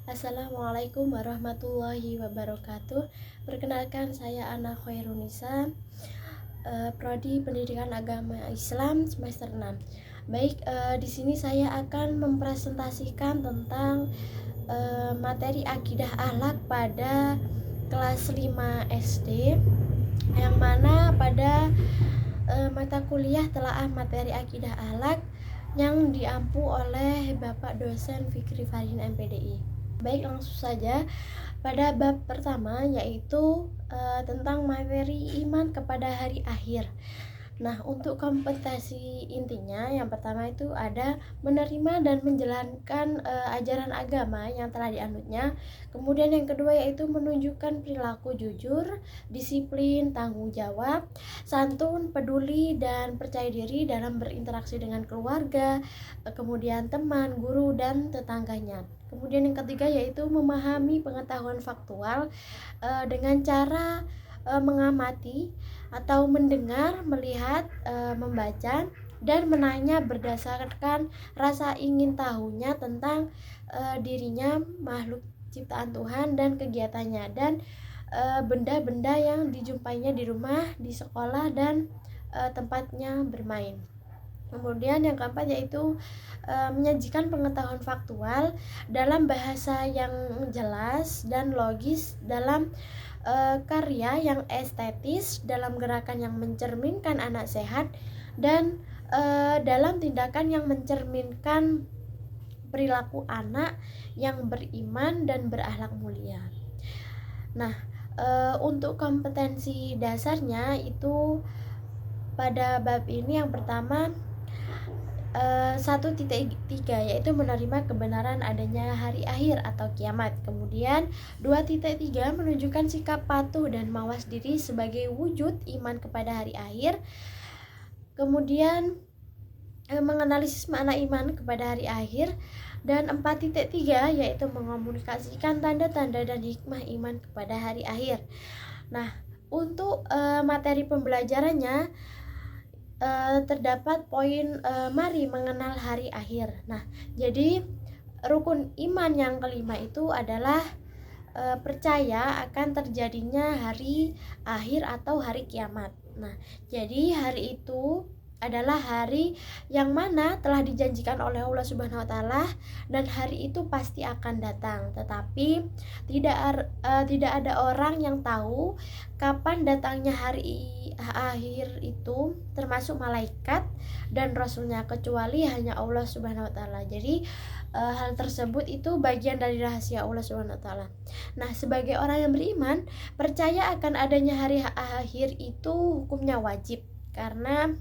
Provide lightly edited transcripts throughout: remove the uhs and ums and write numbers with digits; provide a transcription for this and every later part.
Assalamualaikum warahmatullahi wabarakatuh. Perkenalkan, saya Ana Khairunisa, Prodi Pendidikan Agama Islam semester 6. Baik, di sini saya akan mempresentasikan tentang materi akidah akhlak pada kelas 5 SD, yang mana pada mata kuliah telaah materi akidah akhlak yang diampu oleh Bapak dosen Fikri Farin MPDI. Baik, langsung saja pada bab pertama, yaitu tentang materi iman kepada hari akhir. Nah, untuk kompetensi intinya, yang pertama itu ada menerima dan menjalankan ajaran agama yang telah dianutnya. Kemudian yang kedua yaitu menunjukkan perilaku jujur, disiplin, tanggung jawab, santun, peduli, dan percaya diri dalam berinteraksi dengan keluarga, kemudian teman, guru, dan tetangganya. Kemudian yang ketiga yaitu memahami pengetahuan faktual dengan cara mengamati atau mendengar, melihat, membaca, dan menanya berdasarkan rasa ingin tahunya tentang dirinya, makhluk ciptaan Tuhan, dan kegiatannya, dan benda-benda yang dijumpainya di rumah, di sekolah, dan tempatnya bermain. Kemudian yang keempat yaitu menyajikan pengetahuan faktual dalam bahasa yang jelas dan logis, dalam karya yang estetis, dalam gerakan yang mencerminkan anak sehat, dan dalam tindakan yang mencerminkan perilaku anak yang beriman dan berakhlak mulia. Nah, untuk kompetensi dasarnya itu pada bab ini yang pertama 1.3 yaitu menerima kebenaran adanya hari akhir atau kiamat. Kemudian 2.3 menunjukkan sikap patuh dan mawas diri sebagai wujud iman kepada hari akhir. Kemudian menganalisis makna iman kepada hari akhir. Dan 4.3 yaitu mengomunikasikan tanda-tanda dan hikmah iman kepada hari akhir. Nah, untuk materi pembelajarannya terdapat poin mari mengenal hari akhir. Nah, jadi rukun iman yang kelima itu adalah percaya akan terjadinya hari akhir atau hari kiamat. Nah, jadi hari itu adalah hari yang mana telah dijanjikan oleh Allah Subhanahu wa taala, dan hari itu pasti akan datang. Tetapi tidak ada orang yang tahu kapan datangnya hari akhir itu, termasuk malaikat dan rasulnya, kecuali hanya Allah Subhanahu wa taala. Jadi hal tersebut itu bagian dari rahasia Allah Subhanahu wa taala. Nah, sebagai orang yang beriman, percaya akan adanya hari akhir itu hukumnya wajib, karena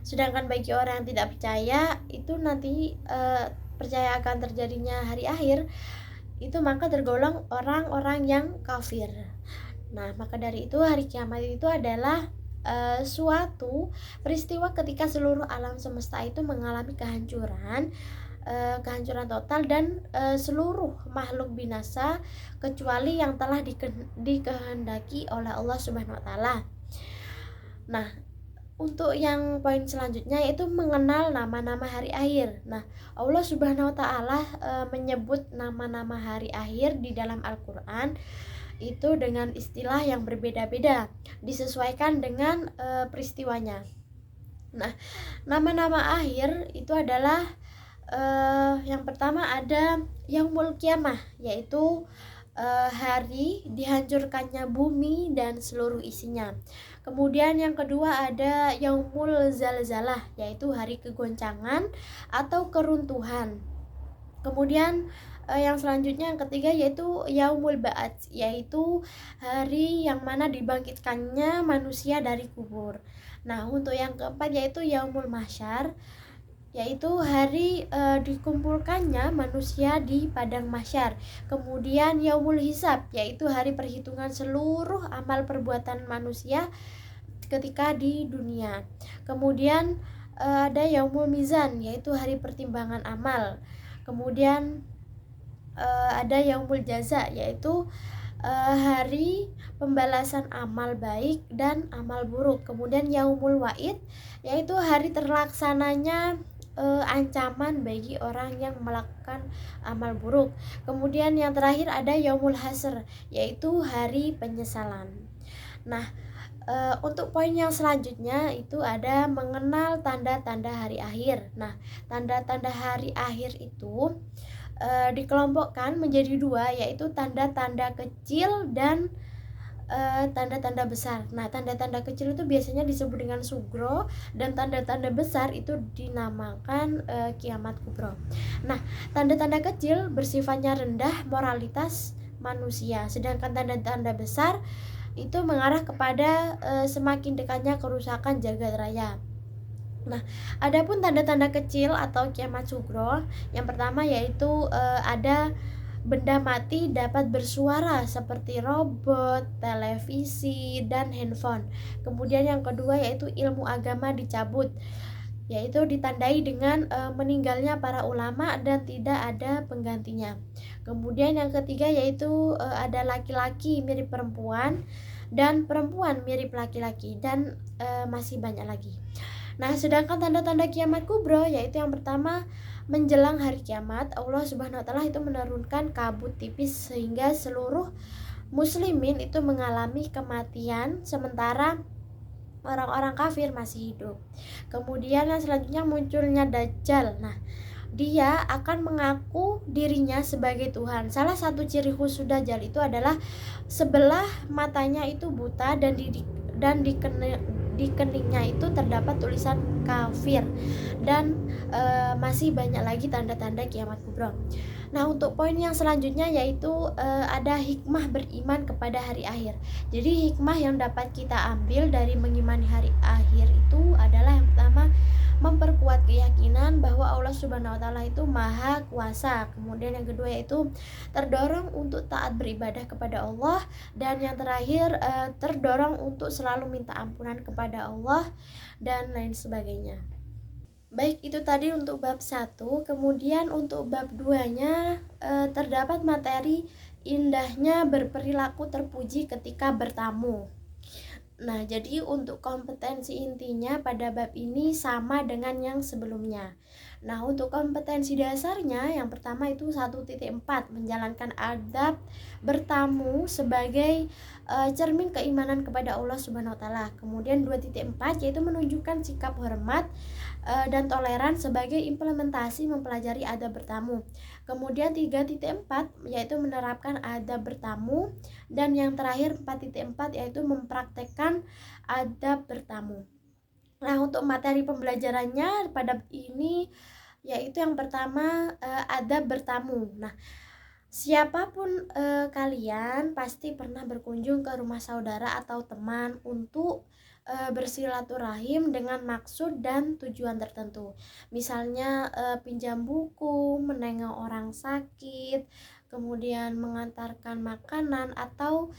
sedangkan bagi orang yang tidak percaya itu nanti percaya akan terjadinya hari akhir itu, maka tergolong orang-orang yang kafir. Nah, maka dari itu hari kiamat itu adalah suatu peristiwa ketika seluruh alam semesta itu mengalami kehancuran total, dan seluruh makhluk binasa kecuali yang telah dikehendaki oleh Allah Subhanahu wa taala. Nah, untuk yang poin selanjutnya yaitu mengenal nama-nama hari akhir. Nah, Allah Subhanahu wa taala menyebut nama-nama hari akhir di dalam Al-Qur'an itu dengan istilah yang berbeda-beda, disesuaikan dengan peristiwanya. Nah, nama-nama akhir itu adalah yang pertama ada Yaumul Qiyamah, yaitu hari dihancurkannya bumi dan seluruh isinya. Kemudian yang kedua ada Yaumul Zalzalah, yaitu hari kegoncangan atau keruntuhan. Kemudian yang selanjutnya yang ketiga yaitu Yaumul Ba'ats, yaitu hari yang mana dibangkitkannya manusia dari kubur. Nah, untuk yang keempat yaitu Yaumul Mahsyar, yaitu hari dikumpulkannya manusia di padang mahsyar. Kemudian Yaumul Hisab, yaitu hari perhitungan seluruh amal perbuatan manusia ketika di dunia. Kemudian ada Yaumul Mizan, yaitu hari pertimbangan amal. Kemudian ada Yaumul Jaza, yaitu hari pembalasan amal baik dan amal buruk. Kemudian Yaumul Wa'id, yaitu hari terlaksananya ancaman bagi orang yang melakukan amal buruk. Kemudian yang terakhir ada yaumul hasr, yaitu hari penyesalan. Nah, untuk poin yang selanjutnya itu ada mengenal tanda-tanda hari akhir. Nah, tanda-tanda hari akhir itu dikelompokkan menjadi dua, yaitu tanda-tanda kecil dan tanda-tanda besar. Nah, tanda-tanda kecil itu biasanya disebut dengan sugro, dan tanda-tanda besar itu dinamakan kiamat kubro. Nah, tanda-tanda kecil bersifatnya rendah moralitas manusia, sedangkan tanda-tanda besar itu mengarah kepada semakin dekatnya kerusakan jagat raya. Nah, adapun tanda-tanda kecil atau kiamat sugro, yang pertama yaitu ada benda mati dapat bersuara seperti robot, televisi, dan handphone. Kemudian yang kedua yaitu ilmu agama dicabut, yaitu ditandai dengan meninggalnya para ulama dan tidak ada penggantinya. Kemudian yang ketiga yaitu ada laki-laki mirip perempuan dan perempuan mirip laki-laki, dan masih banyak lagi. Nah, sedangkan tanda-tanda kiamat kubro yaitu yang pertama, menjelang hari kiamat Allah Subhanahu wa taala itu menurunkan kabut tipis sehingga seluruh muslimin itu mengalami kematian sementara orang-orang kafir masih hidup. Kemudian yang selanjutnya munculnya Dajjal. Nah, dia akan mengaku dirinya sebagai Tuhan. Salah satu ciri khusus Dajjal itu adalah sebelah matanya itu buta dan di keningnya itu terdapat tulisan kafir, dan masih banyak lagi tanda-tanda kiamat kubro. Nah, untuk poin yang selanjutnya yaitu ada hikmah beriman kepada hari akhir. Jadi hikmah yang dapat kita ambil dari mengimani hari akhir itu adalah yang pertama, memperkuat keyakinan bahwa Allah Subhanahu wa taala itu maha kuasa. Kemudian yang kedua yaitu terdorong untuk taat beribadah kepada Allah, dan yang terakhir terdorong untuk selalu minta ampunan kepada Allah dan lain sebagainya. Baik, itu tadi untuk bab 1. Kemudian untuk bab 2-nya terdapat materi indahnya berperilaku terpuji ketika bertamu. Nah, jadi untuk kompetensi intinya pada bab ini sama dengan yang sebelumnya. Nah, untuk kompetensi dasarnya yang pertama itu 1.4, menjalankan adab bertamu sebagai cermin keimanan kepada Allah Subhanahu wa taala. Kemudian 2.4 yaitu menunjukkan sikap hormat dan toleran sebagai implementasi mempelajari adab bertamu. Kemudian 3.4 yaitu menerapkan adab bertamu, dan yang terakhir 4.4 yaitu mempraktekkan adab bertamu. Nah, untuk materi pembelajarannya pada ini yaitu yang pertama adab bertamu. Nah, siapapun kalian pasti pernah berkunjung ke rumah saudara atau teman untuk bersilaturahim dengan maksud dan tujuan tertentu. Misalnya pinjam buku, menengok orang sakit, kemudian mengantarkan makanan atau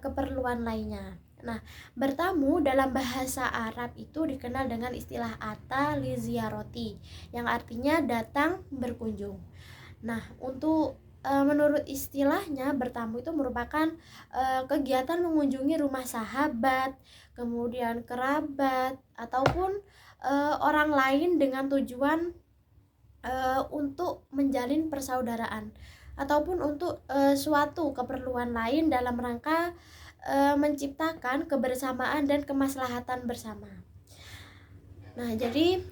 keperluan lainnya. Nah, bertamu dalam bahasa Arab itu dikenal dengan istilah ata li ziyaroti, yang artinya datang berkunjung. Nah, untuk menurut istilahnya bertamu itu merupakan kegiatan mengunjungi rumah sahabat, kemudian kerabat, ataupun orang lain dengan tujuan untuk menjalin persaudaraan, ataupun untuk suatu keperluan lain dalam rangka menciptakan kebersamaan dan kemaslahatan bersama. Nah, jadi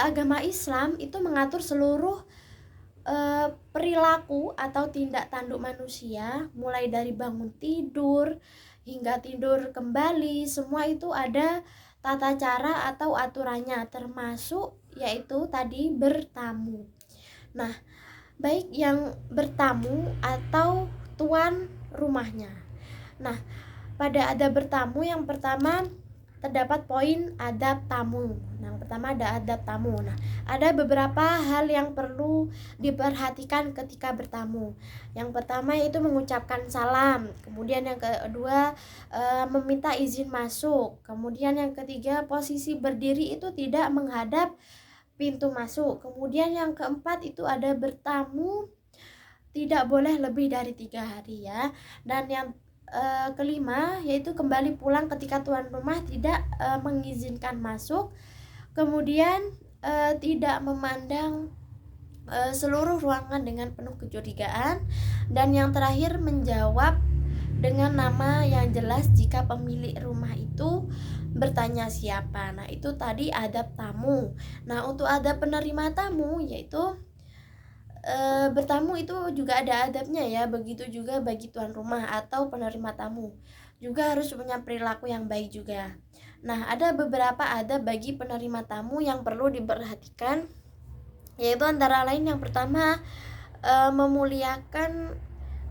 agama Islam itu mengatur seluruh perilaku atau tindak tanduk manusia, mulai dari bangun tidur hingga tidur kembali, semua itu ada tata cara atau aturannya, termasuk yaitu tadi bertamu. Nah, baik yang bertamu atau tuan rumahnya. Nah, pada adab bertamu yang pertama terdapat poin adab tamu. Nah, yang pertama ada adab tamu. Nah, ada beberapa hal yang perlu diperhatikan ketika bertamu. Yang pertama yaitu mengucapkan salam. Kemudian yang kedua meminta izin masuk. Kemudian yang ketiga posisi berdiri itu tidak menghadap pintu masuk. Kemudian yang keempat itu ada bertamu tidak boleh lebih dari 3 hari ya. Dan yang kelima yaitu kembali pulang ketika tuan rumah tidak mengizinkan masuk. Kemudian tidak memandang seluruh ruangan dengan penuh kecurigaan, dan yang terakhir menjawab dengan nama yang jelas jika pemilik rumah itu bertanya siapa. Nah, itu tadi adab tamu. Nah, untuk adab penerima tamu yaitu bertamu itu juga ada adabnya ya. Begitu juga bagi tuan rumah atau penerima tamu, juga harus punya perilaku yang baik juga. Nah, ada beberapa adab bagi penerima tamu yang perlu diperhatikan, yaitu antara lain yang pertama, memuliakan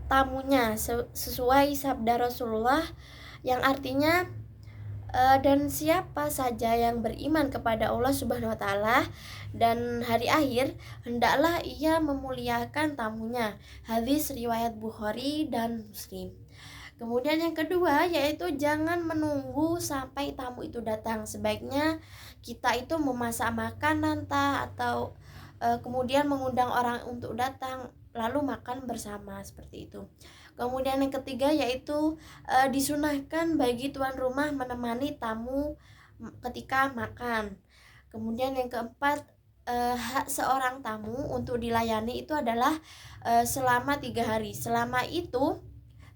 tamunya sesuai sabda Rasulullah yang artinya dan siapa saja yang beriman kepada Allah Subhanahu wa taala dan hari akhir, hendaklah ia memuliakan tamunya. Hadis riwayat Bukhari dan Muslim. Kemudian yang kedua yaitu jangan menunggu sampai tamu itu datang. Sebaiknya kita itu memasak makanan atau kemudian mengundang orang untuk datang lalu makan bersama, seperti itu. Kemudian yang ketiga yaitu disunahkan bagi tuan rumah menemani tamu ketika makan. Kemudian yang keempat, hak seorang tamu untuk dilayani itu adalah selama 3 hari. Selama itu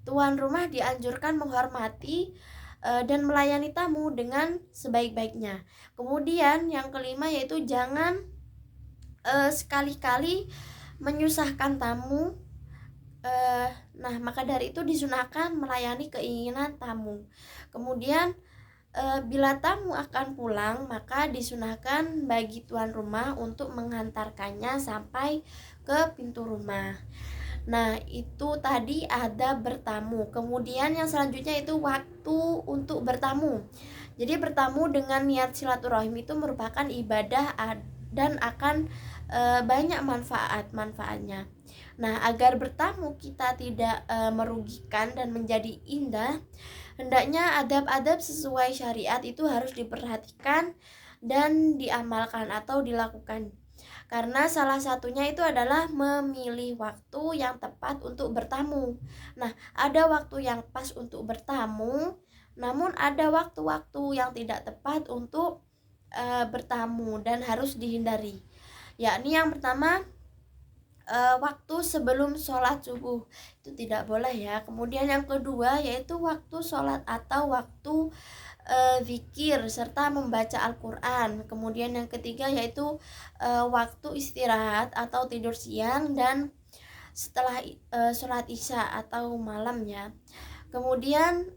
tuan rumah dianjurkan menghormati dan melayani tamu dengan sebaik-baiknya. Kemudian yang kelima yaitu jangan sekali-kali menyusahkan tamu. Nah, maka dari itu disunahkan melayani keinginan tamu. Kemudian bila tamu akan pulang, maka disunahkan bagi tuan rumah untuk mengantarkannya sampai ke pintu rumah. Nah, itu tadi ada bertamu. Kemudian yang selanjutnya itu waktu untuk bertamu. Jadi bertamu dengan niat silaturahim itu merupakan ibadah dan akan banyak manfaatnya. Nah, agar bertamu kita tidak merugikan dan menjadi indah, hendaknya adab-adab sesuai syariat itu harus diperhatikan dan diamalkan atau dilakukan. Karena salah satunya itu adalah memilih waktu yang tepat untuk bertamu. Nah, ada waktu yang pas untuk bertamu, namun ada waktu-waktu yang tidak tepat untuk bertamu dan harus dihindari. Yakni yang pertama, waktu sebelum sholat subuh itu tidak boleh ya. Kemudian yang kedua yaitu waktu sholat atau waktu zikir serta membaca Al-Quran. Kemudian yang ketiga yaitu waktu istirahat atau tidur siang dan setelah sholat isya atau malam ya. Kemudian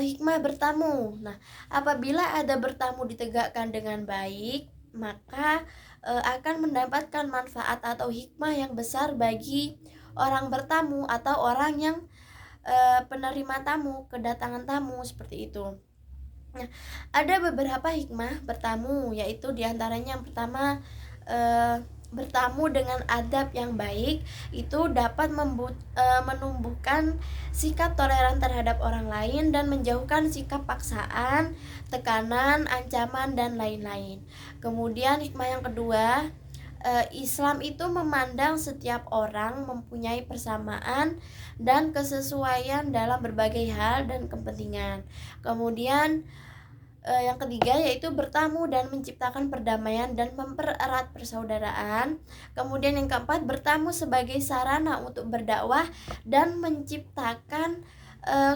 hikmah bertamu. Nah, apabila ada bertamu ditegakkan dengan baik, maka akan mendapatkan manfaat atau hikmah yang besar bagi orang bertamu atau orang yang penerima tamu, kedatangan tamu, seperti itu. Nah, ada beberapa hikmah bertamu, yaitu diantaranya yang pertama, bertamu dengan adab yang baik itu dapat menumbuhkan sikap toleran terhadap orang lain dan menjauhkan sikap paksaan, tekanan, ancaman, dan lain-lain. Kemudian hikmah yang kedua, Islam itu memandang setiap orang mempunyai persamaan dan kesesuaian dalam berbagai hal dan kepentingan. Kemudian yang ketiga yaitu bertamu dan menciptakan perdamaian dan mempererat persaudaraan. Kemudian yang keempat, bertamu sebagai sarana untuk berdakwah dan menciptakan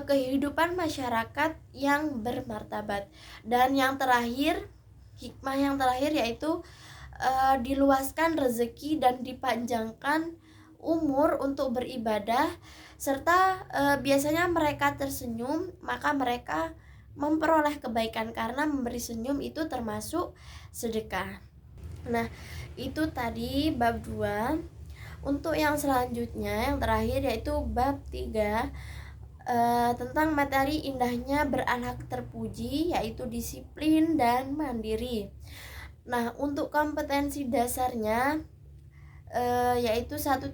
kehidupan masyarakat yang bermartabat. Dan yang terakhir, hikmah yang terakhir yaitu diluaskan rezeki dan dipanjangkan umur untuk beribadah, serta biasanya mereka tersenyum, maka mereka memperoleh kebaikan karena memberi senyum itu termasuk sedekah. Nah, itu tadi bab 2. Untuk yang selanjutnya, yang terakhir yaitu bab 3, tentang materi indahnya berakhlak terpuji, yaitu disiplin dan mandiri. Nah, untuk kompetensi dasarnya yaitu 1.9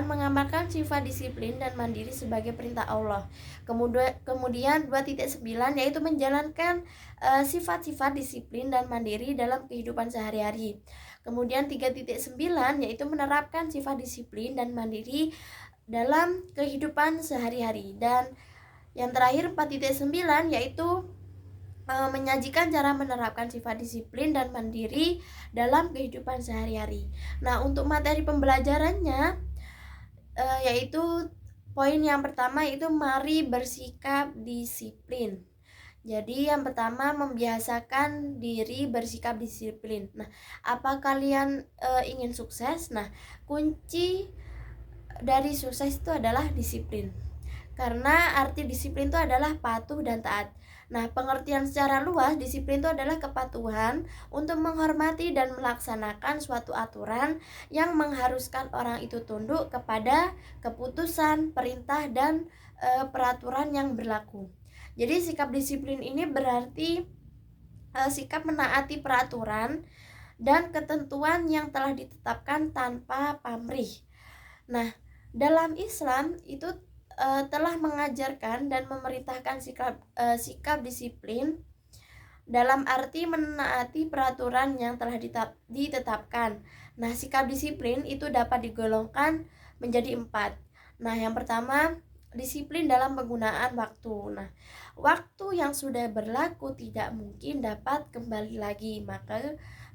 mengamalkan sifat disiplin dan mandiri sebagai perintah Allah. Kemudian 2.9 yaitu menjalankan sifat-sifat disiplin dan mandiri dalam kehidupan sehari-hari. Kemudian 3.9 yaitu menerapkan sifat disiplin dan mandiri dalam kehidupan sehari-hari. Dan yang terakhir 4.9 yaitu menyajikan cara menerapkan sifat disiplin dan mandiri dalam kehidupan sehari-hari. Nah, untuk materi pembelajarannya yaitu poin yang pertama itu mari bersikap disiplin. Jadi yang pertama membiasakan diri bersikap disiplin. Nah, apa kalian ingin sukses? Nah, kunci dari sukses itu adalah disiplin. Karena arti disiplin itu adalah patuh dan taat. Nah, pengertian secara luas, disiplin itu adalah kepatuhan untuk menghormati dan melaksanakan suatu aturan yang mengharuskan orang itu tunduk kepada keputusan, perintah, dan peraturan yang berlaku. Jadi sikap disiplin ini berarti sikap menaati peraturan dan ketentuan yang telah ditetapkan tanpa pamrih. Nah, dalam Islam itu telah mengajarkan dan memerintahkan sikap disiplin dalam arti menaati peraturan yang telah ditetapkan. Nah, sikap disiplin itu dapat digolongkan menjadi 4. Nah, yang pertama, disiplin dalam penggunaan waktu. Nah, waktu yang sudah berlaku tidak mungkin dapat kembali lagi,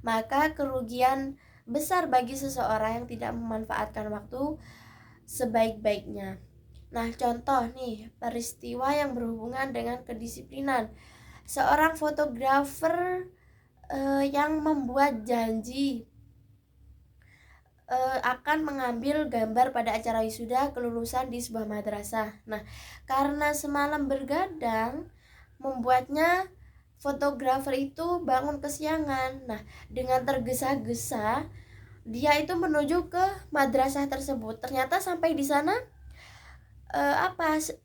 maka kerugian besar bagi seseorang yang tidak memanfaatkan waktu sebaik-baiknya. Nah, contoh nih, peristiwa yang berhubungan dengan kedisiplinan. Seorang fotografer yang membuat janji akan mengambil gambar pada acara wisuda kelulusan di sebuah madrasah. Nah, karena semalam bergadang, membuatnya fotografer itu bangun kesiangan. Nah, dengan tergesa-gesa dia itu menuju ke madrasah tersebut. Ternyata sampai di sana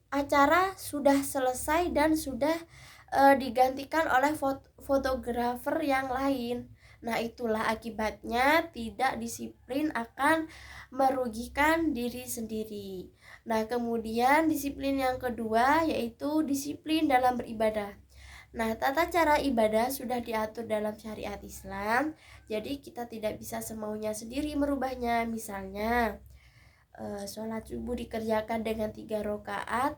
acara sudah selesai dan sudah digantikan oleh fotografer yang lain. Nah, itulah akibatnya tidak disiplin akan merugikan diri sendiri. Nah, kemudian disiplin yang kedua yaitu disiplin dalam beribadah. Nah, tata cara ibadah sudah diatur dalam syariat Islam, jadi kita tidak bisa semaunya sendiri merubahnya. Misalnya, sholat subuh dikerjakan dengan 3 rakaat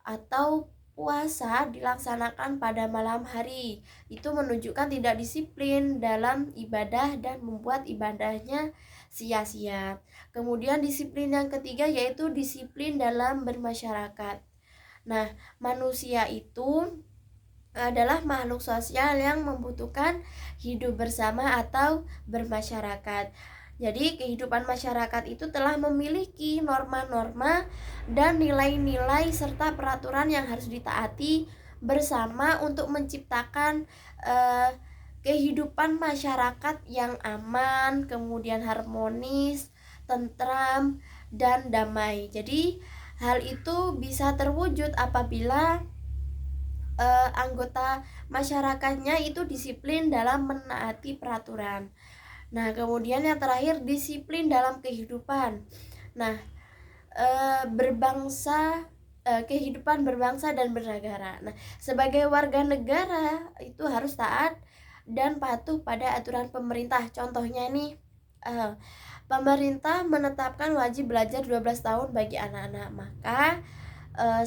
atau puasa dilaksanakan pada malam hari. Itu menunjukkan tidak disiplin dalam ibadah dan membuat ibadahnya sia-sia. Kemudian disiplin yang ketiga yaitu disiplin dalam bermasyarakat. Nah, manusia itu adalah makhluk sosial yang membutuhkan hidup bersama atau bermasyarakat. Jadi kehidupan masyarakat itu telah memiliki norma-norma dan nilai-nilai serta peraturan yang harus ditaati bersama untuk menciptakan kehidupan masyarakat yang aman, kemudian harmonis, tentram, dan damai. Jadi hal itu bisa terwujud apabila anggota masyarakatnya itu disiplin dalam menaati peraturan. Nah, kemudian yang terakhir disiplin dalam kehidupan. Nah, kehidupan berbangsa dan bernegara. Nah, sebagai warga negara itu harus taat dan patuh pada aturan pemerintah. Contohnya nih, pemerintah menetapkan wajib belajar 12 tahun bagi anak-anak. Maka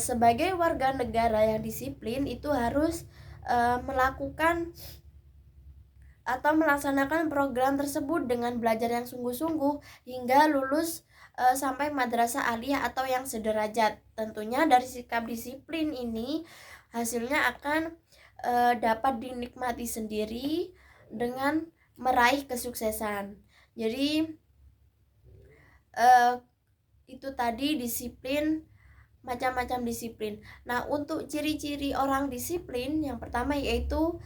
sebagai warga negara yang disiplin itu harus melakukan atau melaksanakan program tersebut dengan belajar yang sungguh-sungguh hingga lulus sampai madrasah aliyah atau yang sederajat. Tentunya dari sikap disiplin ini hasilnya akan dapat dinikmati sendiri dengan meraih kesuksesan. Jadi itu tadi disiplin, macam-macam disiplin. Nah, untuk ciri-ciri orang disiplin yang pertama yaitu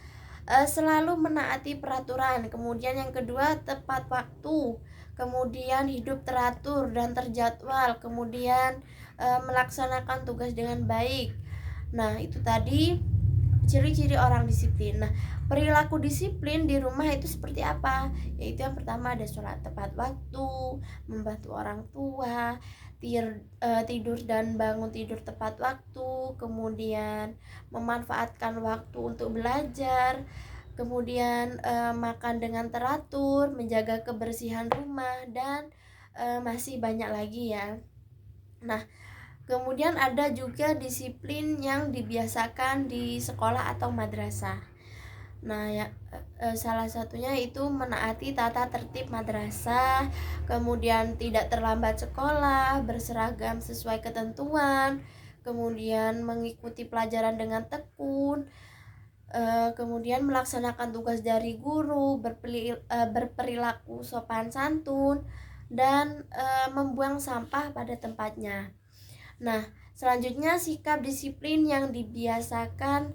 selalu menaati peraturan, kemudian yang kedua tepat waktu, kemudian hidup teratur dan terjadwal, kemudian melaksanakan tugas dengan baik. Nah, itu tadi ciri-ciri orang disiplin. Nah, perilaku disiplin di rumah itu seperti apa? Yaitu yang pertama ada sholat tepat waktu, membantu orang tua, tidur dan bangun tidur tepat waktu, kemudian memanfaatkan waktu untuk belajar, kemudian makan dengan teratur, menjaga kebersihan rumah, dan masih banyak lagi ya. Nah, Kemudian ada juga disiplin yang dibiasakan di sekolah atau madrasah. Nah, salah satunya itu menaati tata tertib madrasah, kemudian tidak terlambat sekolah, berseragam sesuai ketentuan, kemudian mengikuti pelajaran dengan tekun, kemudian melaksanakan tugas dari guru, berperilaku sopan santun, dan membuang sampah pada tempatnya. Nah, selanjutnya sikap disiplin yang dibiasakan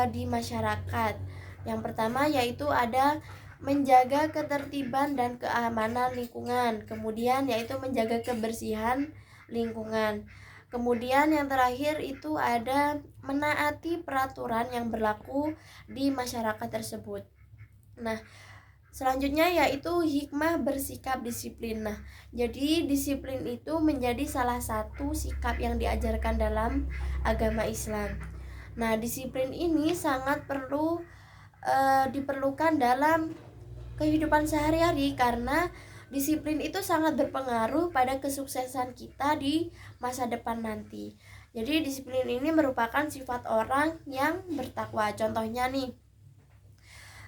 di masyarakat. Yang pertama yaitu ada menjaga ketertiban dan keamanan lingkungan. Kemudian yaitu menjaga kebersihan lingkungan. Kemudian yang terakhir itu ada menaati peraturan yang berlaku di masyarakat tersebut. Nah, selanjutnya yaitu hikmah bersikap disiplin. Nah, jadi disiplin itu menjadi salah satu sikap yang diajarkan dalam agama Islam. Nah, disiplin ini sangat diperlukan dalam kehidupan sehari-hari karena disiplin itu sangat berpengaruh pada kesuksesan kita di masa depan nanti. Jadi disiplin ini merupakan sifat orang yang bertakwa. Contohnya nih,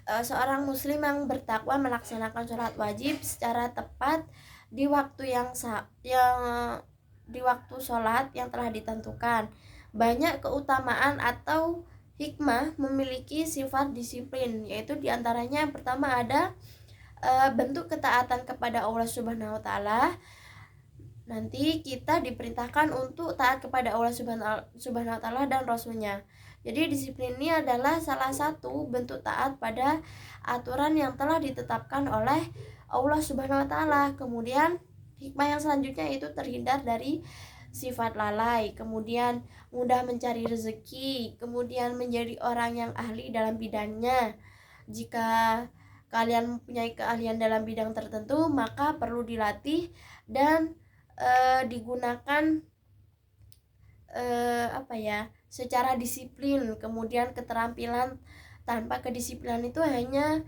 seorang muslim yang bertakwa melaksanakan sholat wajib secara tepat di waktu di waktu sholat yang telah ditentukan. Banyak keutamaan atau hikmah memiliki sifat disiplin, yaitu diantaranya yang pertama ada bentuk ketaatan kepada Allah Subhanahu wa taala. Nanti kita diperintahkan untuk taat kepada Allah Subhanahu wa taala dan Rasulnya. Jadi disiplin ini adalah salah satu bentuk taat pada aturan yang telah ditetapkan oleh Allah Subhanahu wa taala. Kemudian hikmah yang selanjutnya itu terhindar dari sifat lalai, kemudian mudah mencari rezeki, kemudian menjadi orang yang ahli dalam bidangnya. Jika kalian mempunyai keahlian dalam bidang tertentu, maka perlu dilatih dan digunakan secara disiplin. Kemudian keterampilan tanpa kedisiplinan itu hanya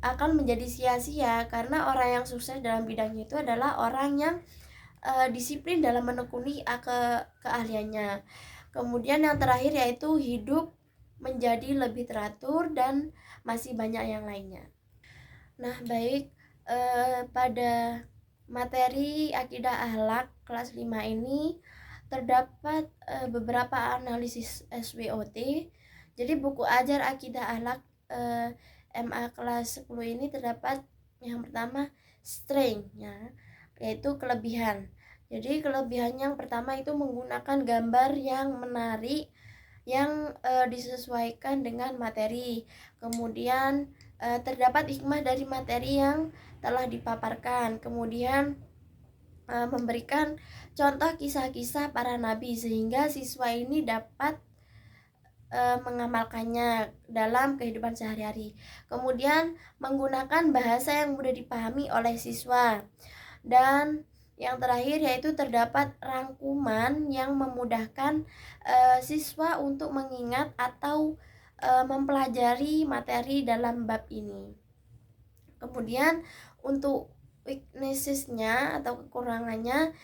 akan menjadi sia-sia, karena orang yang sukses dalam bidangnya itu adalah orang yang disiplin dalam menekuni keahliannya. Kemudian yang terakhir yaitu hidup menjadi lebih teratur dan masih banyak yang lainnya. Nah, baik, pada materi akidah akhlak kelas 5 ini terdapat beberapa analisis SWOT. Jadi buku ajar akidah akhlak MA kelas 10 ini terdapat yang pertama strength, ya, yaitu kelebihan. Jadi kelebihan yang pertama itu menggunakan gambar yang menarik yang disesuaikan dengan materi. Kemudian terdapat hikmah dari materi yang telah dipaparkan. Kemudian memberikan contoh kisah-kisah para nabi sehingga siswa ini dapat mengamalkannya dalam kehidupan sehari-hari. Kemudian menggunakan bahasa yang mudah dipahami oleh siswa. Dan yang terakhir yaitu terdapat rangkuman yang memudahkan siswa untuk mengingat atau mempelajari materi dalam bab ini. Kemudian untuk weaknessesnya atau kekurangannya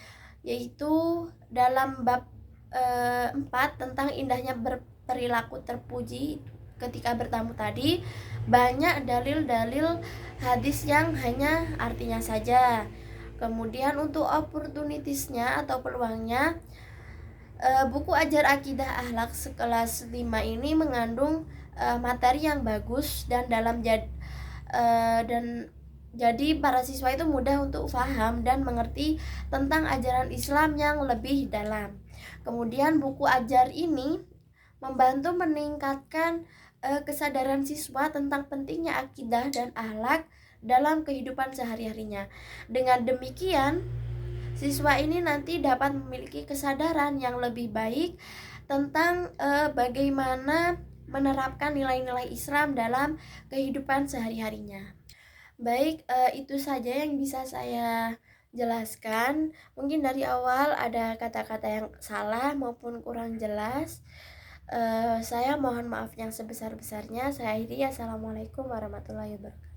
yaitu dalam bab 4 tentang indahnya berperilaku terpuji ketika bertamu tadi, banyak dalil-dalil hadis yang hanya artinya saja. Kemudian untuk opportunitiesnya atau peluangnya, buku ajar akidah akhlak sekelas 5 ini mengandung materi yang bagus dan jadi para siswa itu mudah untuk paham dan mengerti tentang ajaran Islam yang lebih dalam. Kemudian buku ajar ini membantu meningkatkan kesadaran siswa tentang pentingnya akidah dan akhlak dalam kehidupan sehari-harinya. Dengan demikian, siswa ini nanti dapat memiliki kesadaran yang lebih baik tentang bagaimana menerapkan nilai-nilai Islam dalam kehidupan sehari-harinya. Baik, itu saja yang bisa saya jelaskan. Mungkin dari awal ada kata-kata yang salah maupun kurang jelas. Saya mohon maaf yang sebesar-besarnya. Saya akhiri. Assalamualaikum warahmatullahi wabarakatuh.